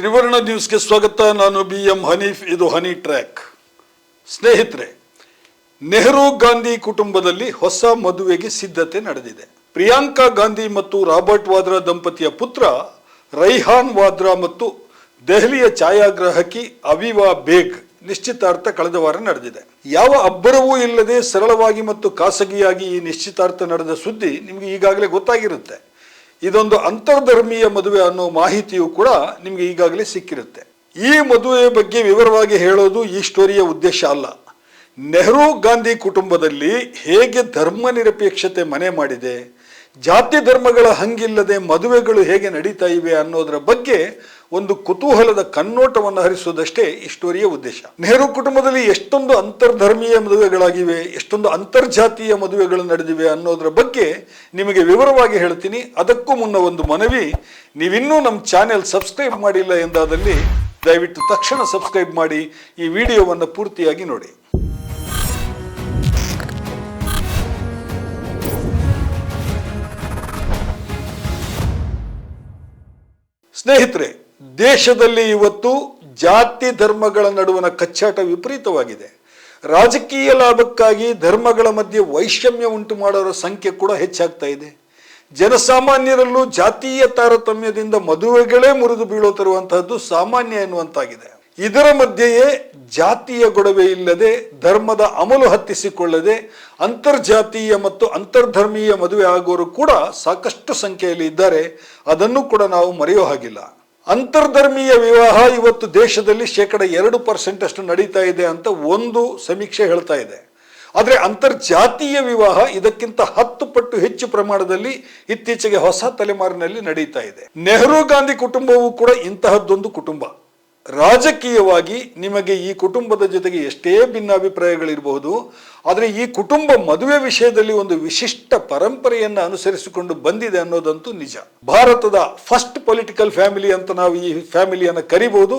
ತ್ರಿವರ್ಣ ನ್ಯೂಸ್ಗೆ ಸ್ವಾಗತ. ನಾನು BM ಹನೀಫ್. ಇದು ಹನಿ ಟ್ರ್ಯಾಕ್. ಸ್ನೇಹಿತರೆ, ನೆಹರು ಗಾಂಧಿ ಕುಟುಂಬದಲ್ಲಿ ಹೊಸ ಮದುವೆಗೆ ಸಿದ್ಧತೆ ನಡೆದಿದೆ. ಪ್ರಿಯಾಂಕಾ ಗಾಂಧಿ ಮತ್ತು ರಾಬರ್ಟ್ ವಾದ್ರಾ ದಂಪತಿಯ ಪುತ್ರ ರೈಹಾನ್ ವಾದ್ರಾ ಮತ್ತು ದೆಹಲಿಯ ಛಾಯಾಗ್ರಾಹಕಿ ಅವಿವಾ ಬೇಗ್ ನಿಶ್ಚಿತಾರ್ಥ ಕಳೆದ ವಾರ ನಡೆದಿದೆ. ಯಾವ ಅಬ್ಬರವೂ ಇಲ್ಲದೆ ಸರಳವಾಗಿ ಮತ್ತು ಖಾಸಗಿಯಾಗಿ ಈ ನಿಶ್ಚಿತಾರ್ಥ ನಡೆದ ಸುದ್ದಿ ನಿಮಗೆ ಈಗಾಗಲೇ ಗೊತ್ತಾಗಿರುತ್ತೆ. ಇದೊಂದು ಅಂತರ್ಧರ್ಮೀಯ ಮದುವೆ ಅನ್ನೋ ಮಾಹಿತಿಯು ಕೂಡ ನಿಮಗೆ ಈಗಾಗಲೇ ಸಿಕ್ಕಿರುತ್ತೆ. ಈ ಮದುವೆಯ ಬಗ್ಗೆ ವಿವರವಾಗಿ ಹೇಳೋದು ಈ ಸ್ಟೋರಿಯ ಉದ್ದೇಶ ಅಲ್ಲ. ನೆಹರು ಗಾಂಧಿ ಕುಟುಂಬದಲ್ಲಿ ಹೇಗೆ ಧರ್ಮ ನಿರಪೇಕ್ಷತೆ ಮನೆ ಮಾಡಿದೆ, ಜಾತಿ ಧರ್ಮಗಳ ಹಂಗಿಲ್ಲದೆ ಮದುವೆಗಳು ಹೇಗೆ ನಡೀತಾ ಇವೆ ಅನ್ನೋದರ ಬಗ್ಗೆ ಒಂದು ಕುತೂಹಲದ ಕಣ್ಣೋಟವನ್ನು ಹರಿಸುವುದಷ್ಟೇ ಈ ಸ್ಟೋರಿಯ ಉದ್ದೇಶ. ನೆಹರು ಕುಟುಂಬದಲ್ಲಿ ಎಷ್ಟೊಂದು ಅಂತರ್ಧರ್ಮೀಯ ಮದುವೆಗಳಾಗಿವೆ, ಎಷ್ಟೊಂದು ಅಂತರ್ಜಾತೀಯ ಮದುವೆಗಳು ನಡೆದಿವೆ ಅನ್ನೋದರ ಬಗ್ಗೆ ನಿಮಗೆ ವಿವರವಾಗಿ ಹೇಳ್ತೀನಿ. ಅದಕ್ಕೂ ಮುನ್ನ ಒಂದು ಮನವಿ, ನೀವಿನ್ನೂ ನಮ್ಮ ಚಾನೆಲ್ ಸಬ್ಸ್ಕ್ರೈಬ್ ಮಾಡಿಲ್ಲ ಎಂದಾದಲ್ಲಿ ದಯವಿಟ್ಟು ತಕ್ಷಣ ಸಬ್ಸ್ಕ್ರೈಬ್ ಮಾಡಿ ಈ ವಿಡಿಯೋವನ್ನು ಪೂರ್ತಿಯಾಗಿ ನೋಡಿ. ಸ್ನೇಹಿತರೆ, ದೇಶದಲ್ಲಿ ಇವತ್ತು ಜಾತಿ ಧರ್ಮಗಳ ನಡುವಣ ಕಚ್ಚಾಟ ವಿಪರೀತವಾಗಿದೆ. ರಾಜಕೀಯ ಲಾಭಕ್ಕಾಗಿ ಧರ್ಮಗಳ ಮಧ್ಯೆ ವೈಷಮ್ಯ ಉಂಟು ಮಾಡೋರ ಸಂಖ್ಯೆ ಕೂಡ ಹೆಚ್ಚಾಗ್ತಾ ಇದೆ. ಜನಸಾಮಾನ್ಯರಲ್ಲೂ ಜಾತೀಯ ತಾರತಮ್ಯದಿಂದ ಮದುವೆಗಳೇ ಮುರಿದು ಬೀಳೋ ತರುವಂತಹದ್ದು ಸಾಮಾನ್ಯ ಎನ್ನುವಂತಾಗಿದೆ. ಇದರ ಮಧ್ಯೆಯೇ ಜಾತಿಯ ಗೊಡವೆ ಇಲ್ಲದೆ, ಧರ್ಮದ ಅಮಲು ಹತ್ತಿಸಿಕೊಳ್ಳದೆ ಅಂತರ್ಜಾತೀಯ ಮತ್ತು ಅಂತರ್ಧರ್ಮೀಯ ಮದುವೆ ಆಗೋರು ಕೂಡ ಸಾಕಷ್ಟು ಸಂಖ್ಯೆಯಲ್ಲಿ ಇದ್ದಾರೆ. ಅದನ್ನು ಕೂಡ ನಾವು ಮರೆಯೋ ಹಾಗಿಲ್ಲ. ಅಂತರ್ಧರ್ಮೀಯ ವಿವಾಹ ಇವತ್ತು ದೇಶದಲ್ಲಿ 2% ಅಷ್ಟು ನಡೀತಾ ಇದೆ ಅಂತ ಒಂದು ಸಮೀಕ್ಷೆ ಹೇಳ್ತಾ ಇದೆ. ಆದರೆ ಅಂತರ್ಜಾತೀಯ ವಿವಾಹ ಇದಕ್ಕಿಂತ 10 ಪಟ್ಟು ಹೆಚ್ಚು ಪ್ರಮಾಣದಲ್ಲಿ ಇತ್ತೀಚೆಗೆ ಹೊಸ ತಲೆಮಾರಿನಲ್ಲಿ ನಡೀತಾ ಇದೆ. ನೆಹರು ಗಾಂಧಿ ಕುಟುಂಬವೂ ಕೂಡ ಇಂತಹದ್ದೊಂದು ಕುಟುಂಬ. ರಾಜಕೀಯವಾಗಿ ನಿಮಗೆ ಈ ಕುಟುಂಬದ ಜೊತೆಗೆ ಎಷ್ಟೇ ಭಿನ್ನಾಭಿಪ್ರಾಯಗಳಿರಬಹುದು, ಆದರೆ ಈ ಕುಟುಂಬ ಮದುವೆ ವಿಷಯದಲ್ಲಿ ಒಂದು ವಿಶಿಷ್ಟ ಪರಂಪರೆಯನ್ನು ಅನುಸರಿಸಿಕೊಂಡು ಬಂದಿದೆ ಅನ್ನೋದಂತೂ ನಿಜ. ಭಾರತದ ಫಸ್ಟ್ ಪೊಲಿಟಿಕಲ್ ಫ್ಯಾಮಿಲಿ ಅಂತ ನಾವು ಈ ಫ್ಯಾಮಿಲಿಯನ್ನು ಕರಿಬಹುದು.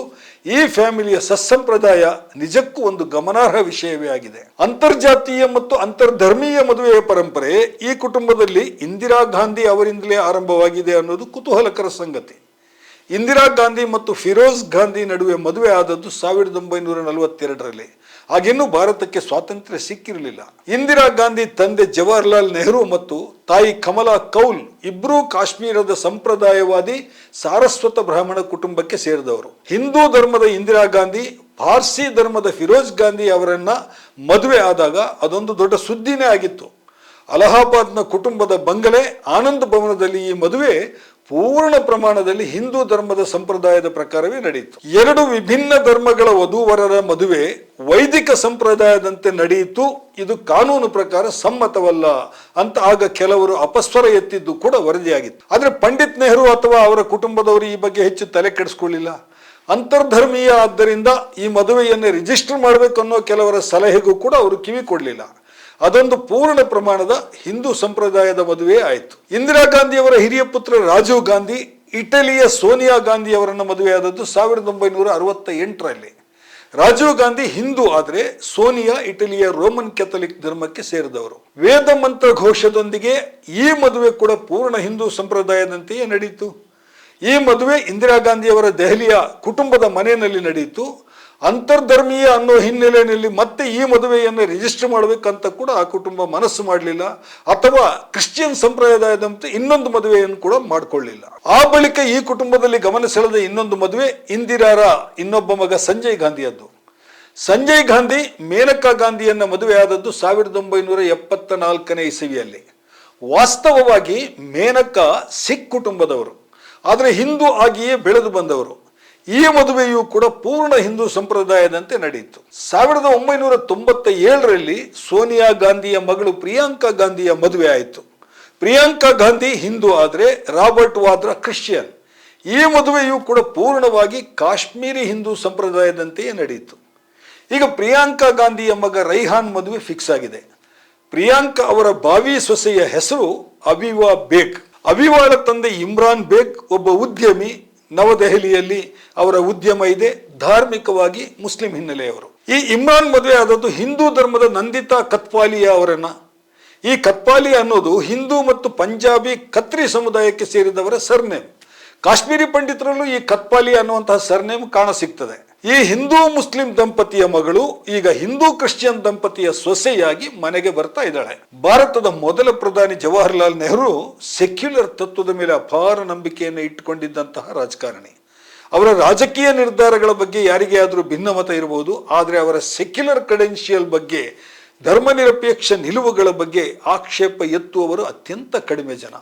ಈ ಫ್ಯಾಮಿಲಿಯ ಸತ್ಸಂಪ್ರದಾಯ ನಿಜಕ್ಕೂ ಒಂದು ಗಮನಾರ್ಹ ವಿಷಯವೇ ಆಗಿದೆ. ಅಂತರ್ಜಾತೀಯ ಮತ್ತು ಅಂತರ್ಧರ್ಮೀಯ ಮದುವೆಯ ಪರಂಪರೆ ಈ ಕುಟುಂಬದಲ್ಲಿ ಇಂದಿರಾ ಗಾಂಧಿ ಅವರಿಂದಲೇ ಆರಂಭವಾಗಿದೆ ಅನ್ನೋದು ಕುತೂಹಲಕರ ಸಂಗತಿ. ಇಂದಿರಾ ಗಾಂಧಿ ಮತ್ತು ಫಿರೋಜ್ ಗಾಂಧಿ ನಡುವೆ ಮದುವೆ ಆದದ್ದು 1942ರಲ್ಲಿ. ಆಗಿನ್ನೂ ಭಾರತಕ್ಕೆ ಸ್ವಾತಂತ್ರ್ಯ ಸಿಕ್ಕಿರಲಿಲ್ಲ. ಇಂದಿರಾ ಗಾಂಧಿ ತಂದೆ ಜವಾಹರ್ಲಾಲ್ ನೆಹರು ಮತ್ತು ತಾಯಿ ಕಮಲಾ ಕೌಲ್ ಇಬ್ಬರೂ ಕಾಶ್ಮೀರದ ಸಂಪ್ರದಾಯವಾದಿ ಸಾರಸ್ವತ ಬ್ರಾಹ್ಮಣ ಕುಟುಂಬಕ್ಕೆ ಸೇರಿದವರು. ಹಿಂದೂ ಧರ್ಮದ ಇಂದಿರಾ ಗಾಂಧಿ ಪಾರ್ಸಿ ಧರ್ಮದ ಫಿರೋಜ್ ಗಾಂಧಿ ಅವರನ್ನ ಮದುವೆ ಆದಾಗ ಅದೊಂದು ದೊಡ್ಡ ಸುದ್ದಿನೇ ಆಗಿತ್ತು. ಅಲಹಾಬಾದ್ನ ಕುಟುಂಬದ ಬಂಗಲೆ ಆನಂದ್ ಭವನದಲ್ಲಿ ಈ ಮದುವೆ ಪೂರ್ಣ ಪ್ರಮಾಣದಲ್ಲಿ ಹಿಂದೂ ಧರ್ಮದ ಸಂಪ್ರದಾಯದ ಪ್ರಕಾರವೇ ನಡೆಯಿತು. 2 ವಿಭಿನ್ನ ಧರ್ಮಗಳ ವಧೂವರರ ಮದುವೆ ವೈದಿಕ ಸಂಪ್ರದಾಯದಂತೆ ನಡೆಯಿತು, ಇದು ಕಾನೂನು ಪ್ರಕಾರ ಸಮ್ಮತವಲ್ಲ ಅಂತ ಆಗ ಕೆಲವರು ಅಪಸ್ವರ ಎತ್ತಿದ್ದು ಕೂಡ ವರದಿಯಾಗಿತ್ತು. ಆದರೆ ಪಂಡಿತ್ ನೆಹರು ಅಥವಾ ಅವರ ಕುಟುಂಬದವರು ಈ ಬಗ್ಗೆ ಹೆಚ್ಚು ತಲೆ ಕೆಡಿಸ್ಕೊಳ್ಳಿಲ್ಲ. ಅಂತರ್ಧರ್ಮೀಯ ಆದ್ದರಿಂದ ಈ ಮದುವೆಯನ್ನು ರಿಜಿಸ್ಟರ್ ಮಾಡಬೇಕು ಅನ್ನೋ ಕೆಲವರ ಸಲಹೆಗೂ ಕೂಡ ಅವರು ಕಿವಿ ಕೊಡಲಿಲ್ಲ. ಅದೊಂದು ಪೂರ್ಣ ಪ್ರಮಾಣದ ಹಿಂದೂ ಸಂಪ್ರದಾಯದ ಮದುವೆ ಆಯಿತು. ಇಂದಿರಾ ಗಾಂಧಿಯವರ ಹಿರಿಯ ಪುತ್ರ ರಾಜೀವ್ ಗಾಂಧಿ ಇಟಲಿಯ ಸೋನಿಯಾ ಗಾಂಧಿ ಅವರನ್ನು ಮದುವೆಯಾದದ್ದು 1968ರಲ್ಲಿ. ರಾಜೀವ್ ಗಾಂಧಿ ಹಿಂದೂ ಆದರೆ ಸೋನಿಯಾ ಇಟಲಿಯ ರೋಮನ್ ಕ್ಯಾಥಲಿಕ್ ಧರ್ಮಕ್ಕೆ ಸೇರಿದವರು. ವೇದ ಮಂತ್ರ ಘೋಷದೊಂದಿಗೆ ಈ ಮದುವೆ ಕೂಡ ಪೂರ್ಣ ಹಿಂದೂ ಸಂಪ್ರದಾಯದಂತೆಯೇ ನಡೆಯಿತು. ಈ ಮದುವೆ ಇಂದಿರಾ ಗಾಂಧಿಯವರ ದೆಹಲಿಯ ಕುಟುಂಬದ ಮನೆಯಲ್ಲಿ ನಡೆಯಿತು. ಅಂತರ್ಧರ್ಮೀಯ ಅನ್ನೋ ಹಿನ್ನೆಲೆಯಲ್ಲಿ ಮತ್ತೆ ಈ ಮದುವೆಯನ್ನು ರಿಜಿಸ್ಟರ್ ಮಾಡಬೇಕಂತ ಕೂಡ ಆ ಕುಟುಂಬ ಮನಸ್ಸು ಮಾಡಲಿಲ್ಲ, ಅಥವಾ ಕ್ರಿಶ್ಚಿಯನ್ ಸಂಪ್ರದಾಯದಂತೆ ಇನ್ನೊಂದು ಮದುವೆಯನ್ನು ಕೂಡ ಮಾಡಿಕೊಳ್ಳಿಲ್ಲ. ಆ ಬಳಿಕ ಈ ಕುಟುಂಬದಲ್ಲಿ ಗಮನ ಸೆಳೆದ ಇನ್ನೊಂದು ಮದುವೆ ಇಂದಿರಾರ ಇನ್ನೊಬ್ಬ ಮಗ ಸಂಜಯ್ ಗಾಂಧಿಯದ್ದು. ಸಂಜಯ್ ಗಾಂಧಿ ಮೇನಕಾ ಗಾಂಧಿಯನ್ನ ಮದುವೆ ಆದದ್ದು 1974ನೇ ಇಸವಿಯಲ್ಲಿ. ವಾಸ್ತವವಾಗಿ ಮೇನಕಾ ಸಿಖ್ ಕುಟುಂಬದವರು, ಆದರೆ ಹಿಂದೂ ಆಗಿಯೇ ಬೆಳೆದು ಬಂದವರು. ಈ ಮದುವೆಯೂ ಕೂಡ ಪೂರ್ಣ ಹಿಂದೂ ಸಂಪ್ರದಾಯದಂತೆ ನಡೆಯಿತು. 1997ರಲ್ಲಿ ಸೋನಿಯಾ ಗಾಂಧಿಯ ಮಗಳು ಪ್ರಿಯಾಂಕಾ ಗಾಂಧಿಯ ಮದುವೆ ಆಯಿತು. ಪ್ರಿಯಾಂಕಾ ಗಾಂಧಿ ಹಿಂದೂ ಆದರೆ ರಾಬರ್ಟ್ ವಾದ್ರಾ ಕ್ರಿಶ್ಚಿಯನ್. ಈ ಮದುವೆಯೂ ಕೂಡ ಪೂರ್ಣವಾಗಿ ಕಾಶ್ಮೀರಿ ಹಿಂದೂ ಸಂಪ್ರದಾಯದಂತೆಯೇ ನಡೆಯಿತು. ಈಗ ಪ್ರಿಯಾಂಕಾ ಗಾಂಧಿಯ ಮಗ ರೈಹಾನ್ ಮದುವೆ ಫಿಕ್ಸ್ ಆಗಿದೆ. ಪ್ರಿಯಾಂಕಾ ಅವರ ಭಾವಿ ಸೊಸೆಯ ಹೆಸರು ಅವಿವಾ ಬೇಗ್. ಅವಿವಾಳ ತಂದೆ ಇಮ್ರಾನ್ ಬೇಗ್ ಒಬ್ಬ ಉದ್ಯಮಿ. ನವದೆಹಲಿಯಲ್ಲಿ ಅವರ ಉದ್ಯಮ ಇದೆ. ಧಾರ್ಮಿಕವಾಗಿ ಮುಸ್ಲಿಂ ಹಿನ್ನೆಲೆಯವರು. ಈ ಇಮ್ರಾನ್ ಮದುವೆ ಆದದ್ದು ಹಿಂದೂ ಧರ್ಮದ ನಂದಿತಾ ಕತ್ಪಾಲಿಯಾ ಅವರನ್ನ. ಈ ಕತ್ಪಾಲಿಯಾ ಅನ್ನೋದು ಹಿಂದೂ ಮತ್ತು ಪಂಜಾಬಿ ಖತ್ರಿ ಸಮುದಾಯಕ್ಕೆ ಸೇರಿದವರ ಸರ್ನೇಮ್. ಕಾಶ್ಮೀರಿ ಪಂಡಿತರಲ್ಲೂ ಈ ಕತ್ಪಾಲಿ ಅನ್ನುವಂತಹ ಸರ್ನೇಮ್ ಕಾಣ ಸಿಗ್ತದೆ. ಈ ಹಿಂದೂ ಮುಸ್ಲಿಂ ದಂಪತಿಯ ಮಗಳು ಈಗ ಹಿಂದೂ ಕ್ರಿಶ್ಚಿಯನ್ ದಂಪತಿಯ ಸೊಸೆಯಾಗಿ ಮನೆಗೆ ಬರ್ತಾ ಇದ್ದಾಳೆ. ಭಾರತದ ಮೊದಲ ಪ್ರಧಾನಿ ಜವಾಹರ್ಲಾಲ್ ನೆಹರು ಸೆಕ್ಯುಲರ್ ತತ್ವದ ಮೇಲೆ ಅಪಾರ ನಂಬಿಕೆಯನ್ನು ಇಟ್ಟುಕೊಂಡಿದ್ದಂತಹ ರಾಜಕಾರಣಿ. ಅವರ ರಾಜಕೀಯ ನಿರ್ಧಾರಗಳ ಬಗ್ಗೆ ಯಾರಿಗೇ ಆದರೂ ಭಿನ್ನಮತ ಇರಬಹುದು, ಆದರೆ ಅವರ ಸೆಕ್ಯುಲರ್ ಕ್ರೆಡೆನ್ಷಿಯಲ್ ಬಗ್ಗೆ, ಧರ್ಮನಿರಪೇಕ್ಷ ನಿಲುವುಗಳ ಬಗ್ಗೆ ಆಕ್ಷೇಪ ಎತ್ತುವವರು ಅತ್ಯಂತ ಕಡಿಮೆ ಜನ.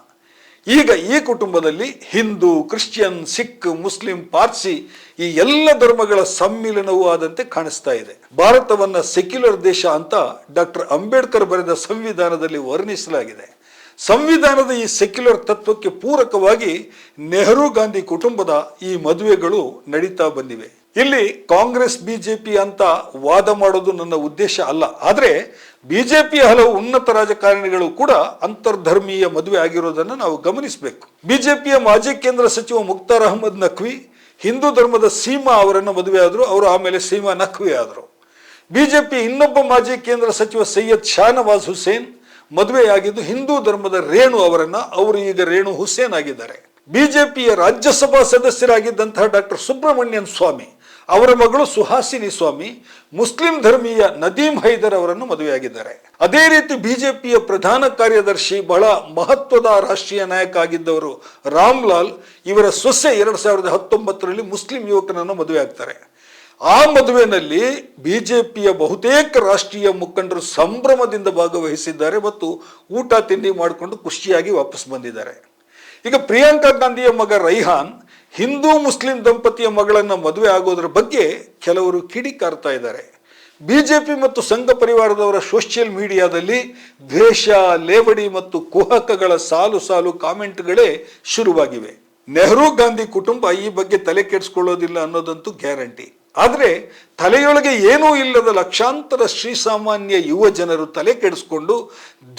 ಈಗ ಈ ಕುಟುಂಬದಲ್ಲಿ ಹಿಂದೂ, ಕ್ರಿಶ್ಚಿಯನ್, ಸಿಖ್, ಮುಸ್ಲಿಂ, ಪಾರ್ಸಿ ಈ ಎಲ್ಲ ಧರ್ಮಗಳ ಸಮ್ಮಿಲನವೂ ಆದಂತೆ ಕಾಣಿಸ್ತಾ ಇದೆ. ಭಾರತವನ್ನ ಸೆಕ್ಯುಲರ್ ದೇಶ ಅಂತ ಡಾಕ್ಟರ್ ಅಂಬೇಡ್ಕರ್ ಬರೆದ ಸಂವಿಧಾನದಲ್ಲಿ ವರ್ಣಿಸಲಾಗಿದೆ. ಸಂವಿಧಾನದ ಈ ಸೆಕ್ಯುಲರ್ ತತ್ವಕ್ಕೆ ಪೂರಕವಾಗಿ ನೆಹರು ಗಾಂಧಿ ಕುಟುಂಬದ ಈ ಮದುವೆಗಳು ನಡೀತಾ ಬಂದಿವೆ. ಇಲ್ಲಿ ಕಾಂಗ್ರೆಸ್ ಬಿಜೆಪಿ ಅಂತ ವಾದ ಮಾಡೋದು ನನ್ನ ಉದ್ದೇಶ ಅಲ್ಲ. ಆದರೆ ಬಿಜೆಪಿಯ ಹಲವು ಉನ್ನತ ರಾಜಕಾರಣಿಗಳು ಕೂಡ ಅಂತರ್ಧರ್ಮೀಯ ಮದುವೆ ಆಗಿರೋದನ್ನು ನಾವು ಗಮನಿಸಬೇಕು. ಬಿಜೆಪಿಯ ಮಾಜಿ ಕೇಂದ್ರ ಸಚಿವ ಮುಖ್ತಾರ್ ಅಹಮದ್ ನಖ್ವಿ ಹಿಂದೂ ಧರ್ಮದ ಸೀಮಾ ಅವರನ್ನು ಮದುವೆ ಆದರು. ಅವರು ಆಮೇಲೆ ಸೀಮಾ ನಖ್ವಿ ಆದರು. ಬಿಜೆಪಿ ಇನ್ನೊಬ್ಬ ಮಾಜಿ ಕೇಂದ್ರ ಸಚಿವ ಸೈಯದ್ ಶಾನವಾಜ್ ಹುಸೇನ್ ಮದುವೆಯಾಗಿದ್ದು ಹಿಂದೂ ಧರ್ಮದ ರೇಣು ಅವರನ್ನ, ಅವರು ಈಗ ರೇಣು ಹುಸೇನ್ ಆಗಿದ್ದಾರೆ. ಬಿಜೆಪಿಯ ರಾಜ್ಯಸಭಾ ಸದಸ್ಯರಾಗಿದ್ದಂತಹ ಡಾಕ್ಟರ್ ಸುಬ್ರಹ್ಮಣ್ಯನ್ ಸ್ವಾಮಿ ಅವರ ಮಗಳು ಸುಹಾಸಿನಿ ಸ್ವಾಮಿ ಮುಸ್ಲಿಂ ಧರ್ಮೀಯ ನದೀಮ್ ಹೈದರ್ ಅವರನ್ನು ಮದುವೆಯಾಗಿದ್ದಾರೆ. ಅದೇ ರೀತಿ ಬಿಜೆಪಿಯ ಪ್ರಧಾನ ಕಾರ್ಯದರ್ಶಿ, ಬಹಳ ಮಹತ್ವದ ರಾಷ್ಟ್ರೀಯ ನಾಯಕ ಆಗಿದ್ದವರು ರಾಮ್ಲಾಲ್, ಇವರ ಸೊಸೆ 2019ರಲ್ಲಿ ಮುಸ್ಲಿಂ ಯುವಕನನ್ನು ಮದುವೆ ಆಗ್ತಾರೆ. ಆ ಮದುವೆನಲ್ಲಿ ಬಿಜೆಪಿಯ ಬಹುತೇಕ ರಾಷ್ಟ್ರೀಯ ಮುಖಂಡರು ಸಂಭ್ರಮದಿಂದ ಭಾಗವಹಿಸಿದ್ದಾರೆ ಮತ್ತು ಊಟ ತಿಂಡಿ ಮಾಡಿಕೊಂಡು ಖುಷಿಯಾಗಿ ವಾಪಸ್ ಬಂದಿದ್ದಾರೆ. ಈಗ ಪ್ರಿಯಾಂಕಾ ಗಾಂಧಿಯ ಮಗ ರೈಹಾನ್ ಹಿಂದೂ ಮುಸ್ಲಿಂ ದಂಪತಿಯ ಮಗಳನ್ನ ಮದುವೆ ಆಗೋದ್ರ ಬಗ್ಗೆ ಕೆಲವರು ಕಿಡಿಕಾರ್ತಾ ಇದ್ದಾರೆ. ಬಿಜೆಪಿ ಮತ್ತು ಸಂಘ ಪರಿವಾರದವರ ಸೋಷಿಯಲ್ ಮೀಡಿಯಾದಲ್ಲಿ ದ್ವೇಷ, ಲೇವಡಿ ಮತ್ತು ಕುಹಕಗಳ ಸಾಲು ಸಾಲು ಕಾಮೆಂಟ್ಗಳೇ ಶುರುವಾಗಿವೆ. ನೆಹರು ಗಾಂಧಿ ಕುಟುಂಬ ಈ ಬಗ್ಗೆ ತಲೆ ಕೆಡಿಸ್ಕೊಳ್ಳೋದಿಲ್ಲ ಅನ್ನೋದಂತೂ ಗ್ಯಾರಂಟಿ. ಆದರೆ ತಲೆಯೊಳಗೆ ಏನೂ ಇಲ್ಲದ ಲಕ್ಷಾಂತರ ಶ್ರೀಸಾಮಾನ್ಯ ಯುವ ಜನರು ತಲೆ ಕೆಡಿಸ್ಕೊಂಡು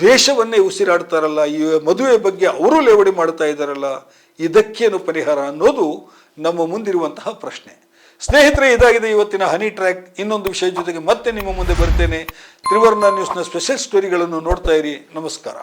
ದ್ವೇಷವನ್ನೇ ಉಸಿರಾಡ್ತಾರಲ್ಲ, ಈ ಮದುವೆ ಬಗ್ಗೆ ಅವರು ಲೇವಡಿ ಮಾಡ್ತಾ ಇದ್ದಾರಲ್ಲ, ಇದಕ್ಕೇನು ಪರಿಹಾರ ಅನ್ನೋದು ನಮ್ಮ ಮುಂದಿರುವಂತಹ ಪ್ರಶ್ನೆ. ಸ್ನೇಹಿತರೆ, ಇದಾಗಿದೆ ಇವತ್ತಿನ ಹನಿ ಟ್ರ್ಯಾಕ್. ಇನ್ನೊಂದು ವಿಷಯ ಜೊತೆಗೆ ಮತ್ತೆ ನಿಮ್ಮ ಮುಂದೆ ಬರ್ತೇನೆ. ತ್ರಿವರ್ಣ ನ್ಯೂಸ್ನ ಸ್ಪೆಷಲ್ ಸ್ಟೋರಿಗಳನ್ನು ನೋಡ್ತಾ ಇರಿ. ನಮಸ್ಕಾರ.